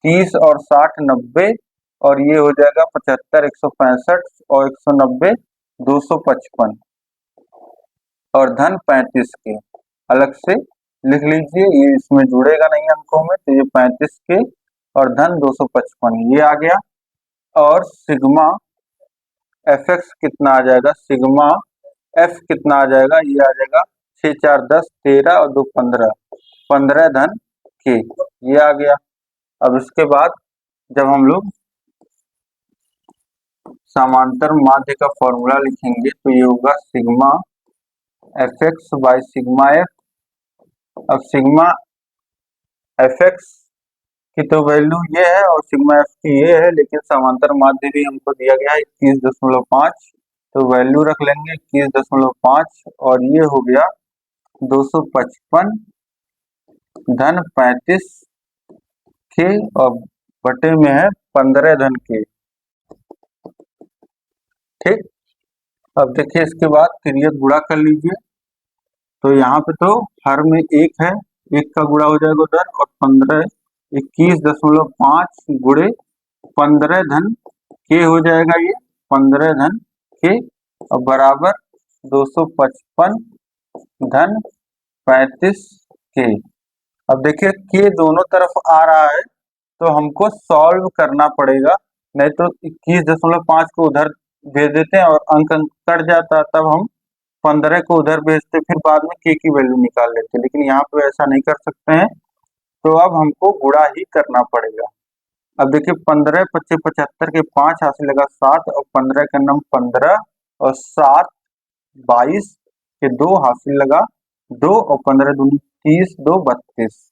30 और 60 90 और ये हो जाएगा 75 165 और 190 255 और धन 35 के अलग से लिख लीजिए, ये इसमें जुड़ेगा नहीं अंकों में, तो ये 35K और धन 255 ये आ गया। और सिग्मा एफ एक्स कितना आ जाएगा, सिग्मा एफ कितना आ जाएगा, ये आ जाएगा 6 4 10 13 और 2 15, 15 धन के, ये आ गया। अब इसके बाद जब हम लोग समांतर माध्य का फॉर्मूला लिखेंगे तो ये होगा sigma F x by sigma F. अब सिग्मा एफ एक्स की तो वैल्यू ये है और सिग्मा एफ की ये है, लेकिन समांतर माध्य भी हमको दिया गया है 21.5, तो वैल्यू रख लेंगे 21.5 और ये हो गया 255 धन 35K और बटे में है 15 धन के। ठीक, अब देखिए इसके बाद तिर्यक गुणा कर लीजिए, तो यहाँ पे तो हर में एक है, एक का गुणा हो जाएगा उधर, और 21.5 गुणे 15 धन के हो जाएगा, ये 15 धन के और बराबर 255 धन 35K। अब देखिए के दोनों तरफ आ रहा है तो हमको सॉल्व करना पड़ेगा, नहीं तो 21.5 को उधर भेज देते हैं और अंक कट जाता, तब हम 15 को उधर भेजते, फिर बाद में के की वैल्यू निकाल लेते, लेकिन यहाँ पे ऐसा नहीं कर सकते हैं, तो अब हमको गुणा ही करना पड़ेगा। अब देखिए 15 25 75 के 5 हासिल लगा 7 और 15 का नम 15 और 7 22 के 2 हासिल लगा 2 और 15 दूनी 30 2 32,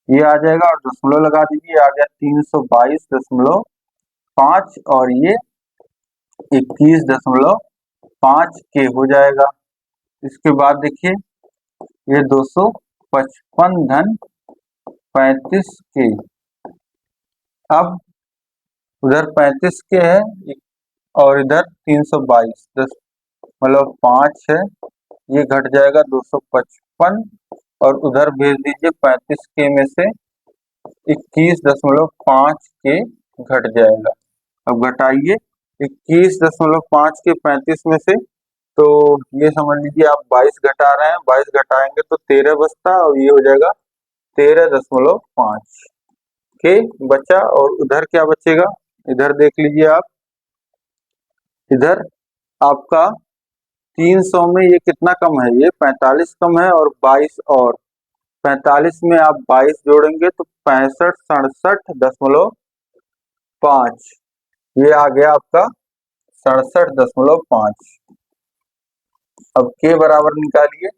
ये आ जाएगा और दशमलव लगा दीजिए, आ गया 322.5 और ये 21.5 के हो जाएगा। इसके बाद देखिए ये 255 धन 35K, अब उधर 35K है और इधर 322 मतलब 5 है, ये घट जाएगा 255 और उधर भेज दीजिए 35K में से 21.5 के घट जाएगा। अब घटाइए 21.5 के 35 में से, तो ये समझ लीजिए आप 22 घटा रहे हैं, 22 घटाएंगे तो 13 बचता और ये हो जाएगा 13.5 के बचा। और उधर क्या बचेगा, इधर देख लीजिए आप, इधर आपका 300 में ये कितना कम है, ये 45 कम है और 22 और 45 में आप 22 जोड़ेंगे तो 65 67.5, ये आ गया आपका 67.5। अब के बराबर निकालिए,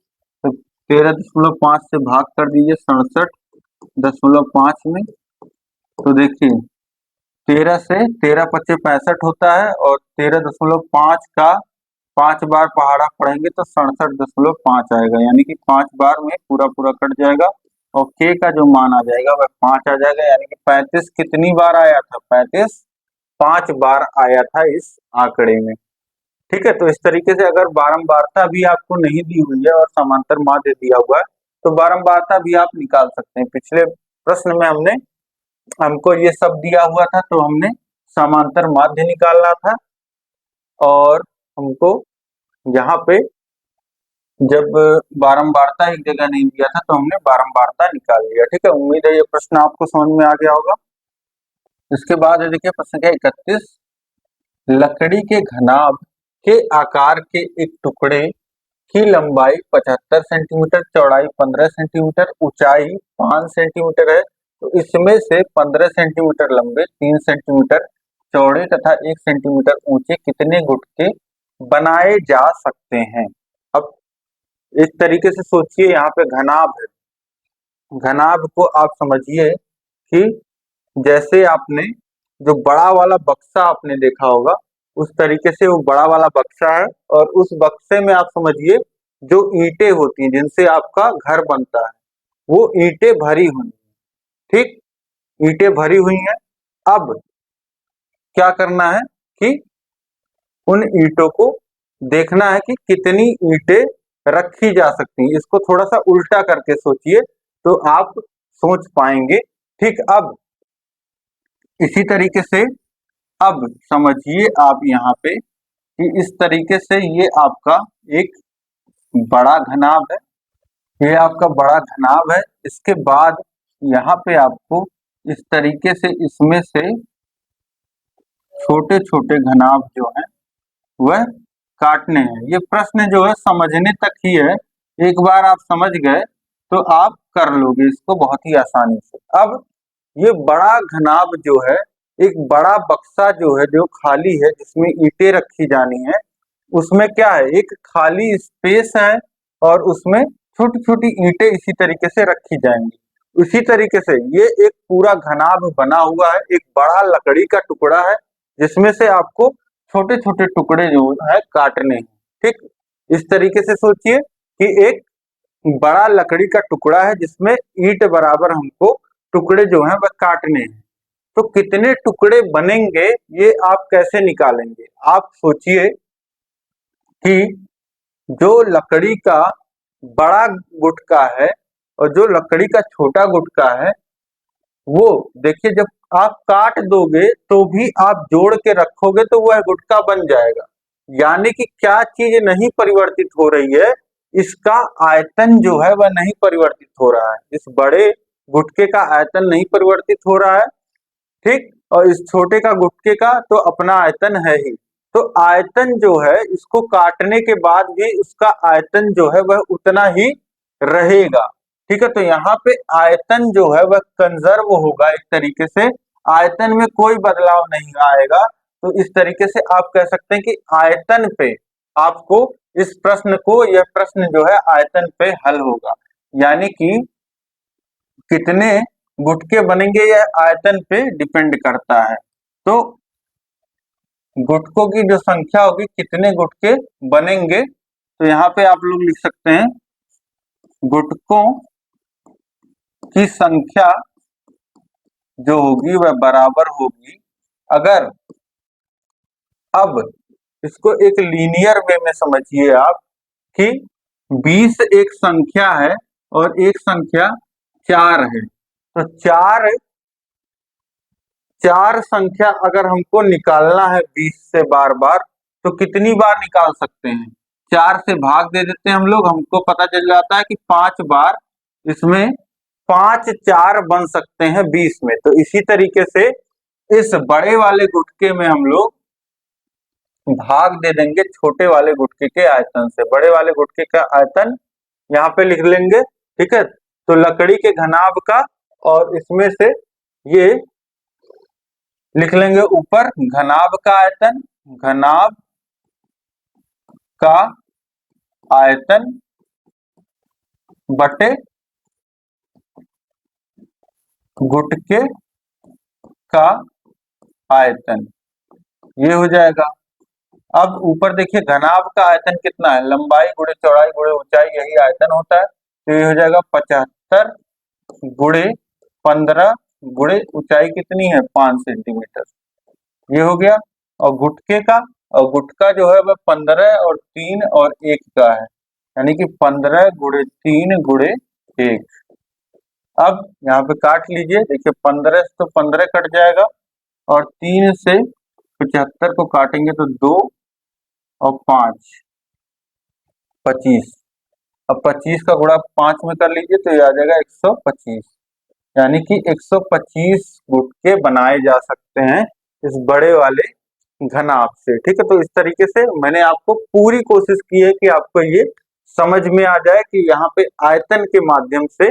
तो 13.5 से भाग कर दीजिए 67.5 में, तो देखिए 13 से 13 25 65 होता है और 13.5 का 5 बार पहाड़ा पढ़ेंगे तो 67.5 आएगा, यानी कि 5 बार में पूरा पूरा कट जाएगा और के का जो मान आ जाएगा वह 5 आ जाएगा, यानी कि 35 कितनी बार आया था, 35 5 बार आया था इस आंकड़े में। ठीक है, तो इस तरीके से अगर बारंबारता भी आपको नहीं दी हुई है और समांतर माध्य दिया हुआ है तो बारंबारता भी आप निकाल सकते हैं। पिछले प्रश्न में हमको ये सब दिया हुआ था तो हमने समांतर माध्य निकालना था, और हमको यहाँ पे जब बारंबारता एक जगह नहीं दिया था तो हमने बारंबारता निकाल लिया। ठीक है, उम्मीद है ये प्रश्न आपको समझ में आ गया होगा। इसके बाद देखिए प्रश्न क्या 31, लकड़ी के घनाभ के आकार के एक टुकड़े की लंबाई 75 सेंटीमीटर, चौड़ाई 15 सेंटीमीटर, ऊंचाई 5 सेंटीमीटर है, तो इसमें से 15 सेंटीमीटर लंबे, 3 सेंटीमीटर चौड़े तथा 1 सेंटीमीटर ऊंचे कितने गुटके बनाए जा सकते हैं। अब इस तरीके से सोचिए, यहाँ पे घनाभ है, घनाभ को आप समझिए कि जैसे आपने जो बड़ा वाला बक्सा आपने देखा होगा उस तरीके से वो बड़ा वाला बक्सा है, और उस बक्से में आप समझिए जो ईंटें होती हैं जिनसे आपका घर बनता है वो ईंटें भरी हुई हैं। ठीक, ईंटें भरी हुई हैं। अब क्या करना है कि उन ईंटों को देखना है कि कितनी ईंटें रखी जा सकती हैं। इसको थोड़ा सा उल्टा करके सोचिए तो आप सोच पाएंगे। ठीक, अब इसी तरीके से अब समझिए आप यहाँ पे कि इस तरीके से ये आपका एक बड़ा घनाभ है ये आपका बड़ा घनाभ है। इसके बाद यहाँ पे आपको इस तरीके से इसमें से छोटे छोटे घनाभ जो हैं वह काटने हैं। ये प्रश्न जो है समझने तक ही है, एक बार आप समझ गए तो आप कर लोगे इसको बहुत ही आसानी से। अब ये बड़ा घनाभ जो है, एक बड़ा बक्सा जो है जो खाली है जिसमें ईंटें रखी जानी है, उसमें क्या है, एक खाली स्पेस है और उसमें छोटी छोटी ईंटें इसी तरीके से रखी जाएंगी। उसी तरीके से ये एक पूरा घनाभ बना हुआ है, एक बड़ा लकड़ी का टुकड़ा है जिसमें से आपको छोटे छोटे टुकड़े जो है काटने हैं। ठीक, इस तरीके से सोचिए कि एक बड़ा लकड़ी का टुकड़ा है जिसमें ईंट बराबर हमको टुकड़े जो हैं वह काटने हैं। तो कितने टुकड़े बनेंगे ये आप कैसे निकालेंगे? आप सोचिए कि जो लकड़ी का बड़ा गुटका है और जो लकड़ी का छोटा गुटका है, वो देखिए जब आप काट दोगे तो भी आप जोड़ के रखोगे तो वह गुटका बन जाएगा। यानी कि क्या चीज नहीं परिवर्तित हो रही है, इसका आयतन जो है वह नहीं परिवर्तित हो रहा है। इस बड़े गुटके का आयतन नहीं परिवर्तित हो रहा है, ठीक, और इस छोटे का गुटके का तो अपना आयतन है ही। तो आयतन जो है इसको काटने के बाद भी उसका आयतन जो है वह उतना ही रहेगा। ठीक है, तो यहाँ पे आयतन जो है वह कंजर्व होगा, एक तरीके से आयतन में कोई बदलाव नहीं आएगा। तो इस तरीके से आप कह सकते हैं कि आयतन पे आपको इस प्रश्न को, यह प्रश्न जो है आयतन पे हल होगा। यानी कि कितने गुटके बनेंगे यह आयतन पे डिपेंड करता है। तो गुटकों की जो संख्या होगी, कितने गुटके बनेंगे, तो यहाँ पे आप लोग लिख सकते हैं गुटकों की संख्या जो होगी वह बराबर होगी, अगर, अब इसको एक लीनियर वे में समझिए आप कि 20 एक संख्या है और एक संख्या 4 है। तो चार संख्या अगर हमको निकालना है 20 से बार बार, तो कितनी बार निकाल सकते हैं? 4 से भाग दे देते हैं हम लोग, हमको पता चल जाता है कि 5 बार इसमें 5 4 बन सकते हैं 20 में। तो इसी तरीके से इस बड़े वाले गुटके में हम लोग भाग दे देंगे छोटे वाले गुटके के आयतन से। बड़े वाले गुटके का आयतन यहाँ पे लिख लेंगे, ठीक है, तो लकड़ी के घनाभ का, और इसमें से ये लिख लेंगे ऊपर घनाभ का आयतन, घनाभ का आयतन बटे गुटके का आयतन, ये हो जाएगा। अब ऊपर देखिए घनाभ का आयतन कितना है, लंबाई गुणे चौड़ाई गुणे ऊंचाई, यही आयतन होता है। तो ये हो जाएगा 75 गुणे 15 गुणे ऊंचाई कितनी है 5 सेंटीमीटर, ये हो गया। और गुटके का, और गुटका जो है वह 15 और 3 और 1 का है, यानी कि 15 गुणे 3 गुणे 1। अब यहाँ पे काट लीजिए, देखिए 15 से तो 15 कट जाएगा और 3 से 75 को काटेंगे तो 2 और 5 25। अब 25 का गुणा 5 में कर लीजिए तो ये आ जाएगा 125, यानी कि 125 गुटके बनाए जा सकते हैं इस बड़े वाले घनाभ से। ठीक है, तो इस तरीके से मैंने आपको पूरी कोशिश की है कि आपको ये समझ में आ जाए कि यहाँ पे आयतन के माध्यम से,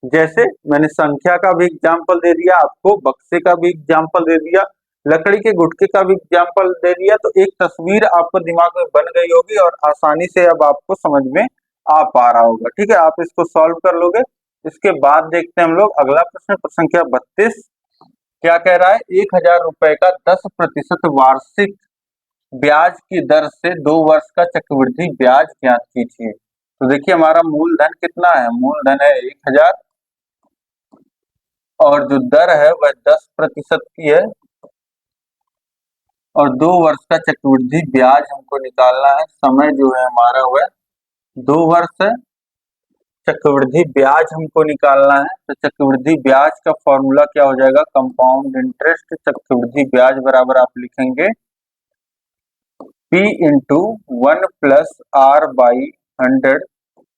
जैसे मैंने संख्या का भी एग्जाम्पल दे दिया, आपको बक्से का भी एग्जाम्पल दे दिया, लकड़ी के गुटके का भी एग्जाम्पल दे दिया, तो एक तस्वीर आपको दिमाग में बन गई होगी और आसानी से अब आपको समझ में आ पा रहा होगा। ठीक है, आप इसको सॉल्व कर लोगे। इसके बाद देखते हैं हम लोग अगला प्रश्न, प्रश्न संख्या 32। क्या कह रहा है, 1000 रुपए का 10% वार्षिक ब्याज की दर से 2 वर्ष का चक्रवृद्धि ब्याज ज्ञात कीजिए। तो देखिए हमारा मूलधन कितना है, मूलधन है 1000 और जो दर है वह 10% की है और 2 वर्ष का चक्रवृद्धि ब्याज हमको निकालना है। समय जो है हमारा वह 2 वर्ष है, चक्रवृद्धि ब्याज हमको निकालना है। तो चक्रवृद्धि ब्याज का फॉर्मूला क्या हो जाएगा, कंपाउंड इंटरेस्ट चक्रवृद्धि ब्याज बराबर आप लिखेंगे P into 1 + R/100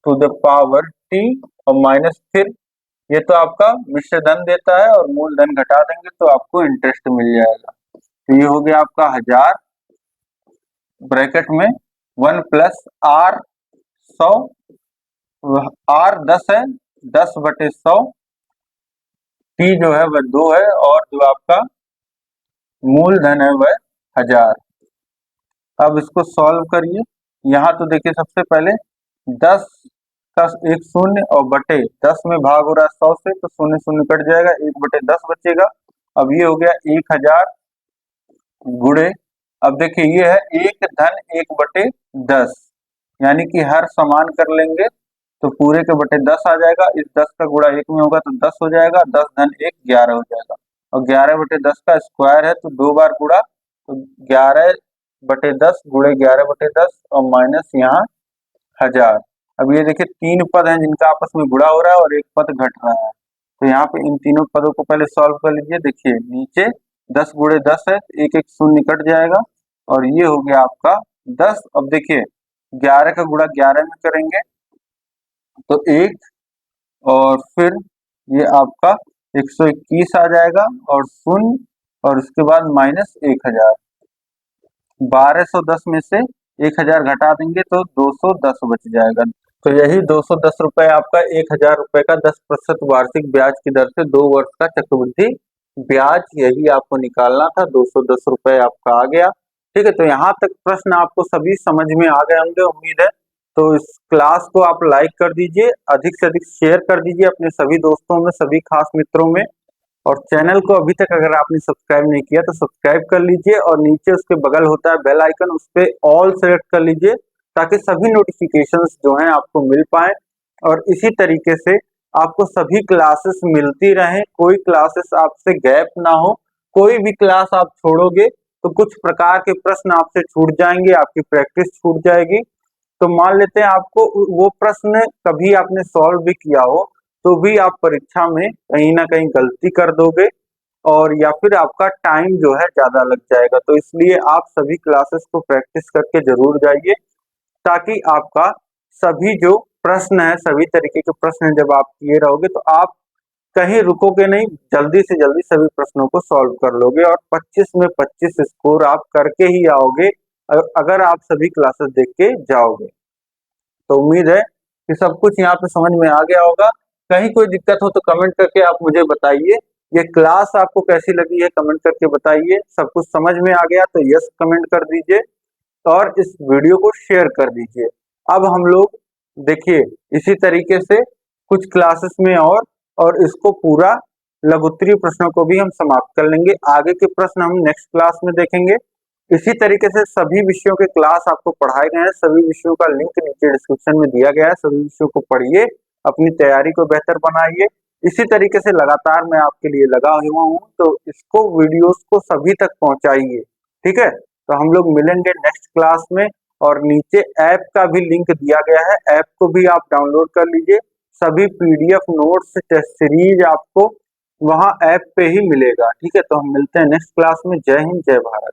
to the power t और माइनस फिर ये तो आपका मिश्र धन देता है और मूलधन घटा देंगे तो आपको इंटरेस्ट मिल जाएगा। तो ये हो गया आपका 1000 ब्रैकेट में 1 प्लस आर 100, आर 10 है, 10/100, टी जो है वह 2 है और जो आपका मूलधन है वह 1000। अब इसको सॉल्व करिए। यहाँ तो देखिए सबसे पहले 10 का एक शून्य और बटे 10 में भाग हो रहा है 100 से, तो शून्य शून्य कट जाएगा, 1/10 बचेगा। अब ये हो गया 1000 गुणे, अब देखिए ये है 1 धन 1/10, यानी कि हर समान कर लेंगे तो पूरे के बटे 10 आ जाएगा। इस 10 का गुणा 1 में होगा तो 10 हो जाएगा, 10 धन 1 11 हो जाएगा। और 11/10 का स्क्वायर है तो 2 बार गुणा, तो 11/10 गुणे 11/10 और माइनस यहाँ 1000। अब ये देखिए 3 पद हैं जिनका आपस में गुणा हो रहा है और एक पद घट रहा है, तो यहाँ पे इन तीनों पदों को पहले सॉल्व कर लीजिए। देखिए नीचे 10 गुणे 10 है, एक एक शून्य कट जाएगा और ये हो गया आपका 10। अब देखिए 11 का गुणा 11 में करेंगे तो 1 और फिर ये आपका 121 आ जाएगा और शून्य और उसके बाद माइनस 1000। 1210 में से 1000 घटा देंगे तो 210 बच जाएगा। तो यही 210 रुपए आपका 1000 रुपए का 10% वार्षिक ब्याज की दर से 2 वर्ष का चक्रवृद्धि ब्याज, यही आपको निकालना था। 210 रुपए आपका आ गया। ठीक है, तो यहाँ तक प्रश्न आपको सभी समझ में आ गए होंगे उम्मीद है। तो इस क्लास को आप लाइक कर दीजिए, अधिक से अधिक शेयर कर दीजिए अपने सभी दोस्तों में, सभी खास मित्रों में। और चैनल को अभी तक अगर आपने सब्सक्राइब नहीं किया तो सब्सक्राइब कर लीजिए और नीचे उसके बगल होता है बेल आइकन, उस पे ऑल सेलेक्ट कर लीजिए ताकि सभी नोटिफिकेशंस जो हैं आपको मिल पाए और इसी तरीके से आपको सभी क्लासेस मिलती रहें, कोई क्लासेस आपसे गैप ना हो। कोई भी क्लास आप छोड़ोगे तो कुछ प्रकार के प्रश्न आपसे छूट जाएंगे, आपकी प्रैक्टिस छूट जाएगी। तो मान लेते हैं आपको वो प्रश्न कभी आपने सॉल्व भी किया हो तो भी आप परीक्षा में कहीं ना कहीं गलती कर दोगे और या फिर आपका टाइम जो है ज्यादा लग जाएगा। तो इसलिए आप सभी क्लासेस को प्रैक्टिस करके जरूर जाइए ताकि आपका सभी जो प्रश्न है, सभी तरीके के प्रश्न जब आप किए रहोगे तो आप कहीं रुकोगे नहीं, जल्दी से जल्दी सभी प्रश्नों को सॉल्व कर लोगे और 25 में 25 स्कोर आप करके ही आओगे अगर आप सभी क्लासेस देख के जाओगे। तो उम्मीद है कि सब कुछ यहाँ पे समझ में आ गया होगा। कहीं कोई दिक्कत हो तो कमेंट करके आप मुझे बताइए। ये क्लास आपको कैसी लगी है कमेंट करके बताइए। सब कुछ समझ में आ गया तो यस कमेंट कर दीजिए और इस वीडियो को शेयर कर दीजिए। अब हम लोग देखिए इसी तरीके से कुछ क्लासेस में और इसको पूरा लघुत्तरीय प्रश्नों को भी हम समाप्त कर लेंगे। आगे के प्रश्न हम नेक्स्ट क्लास में देखेंगे। इसी तरीके से सभी विषयों के क्लास आपको पढ़ाए गए हैं, सभी विषयों का लिंक नीचे डिस्क्रिप्शन में दिया गया है। सभी विषयों को पढ़िए, अपनी तैयारी को बेहतर बनाइए। इसी तरीके से लगातार मैं आपके लिए लगा हुआ हूँ, तो इसको वीडियोस को सभी तक पहुंचाइए। ठीक है, तो हम लोग मिलेंगे नेक्स्ट क्लास में और नीचे ऐप का भी लिंक दिया गया है, ऐप को भी आप डाउनलोड कर लीजिए। सभी पीडीएफ नोट्स टेस्ट सीरीज आपको वहां ऐप पे ही मिलेगा। ठीक है, तो हम मिलते हैं नेक्स्ट क्लास में। जय हिंद, जय भारत।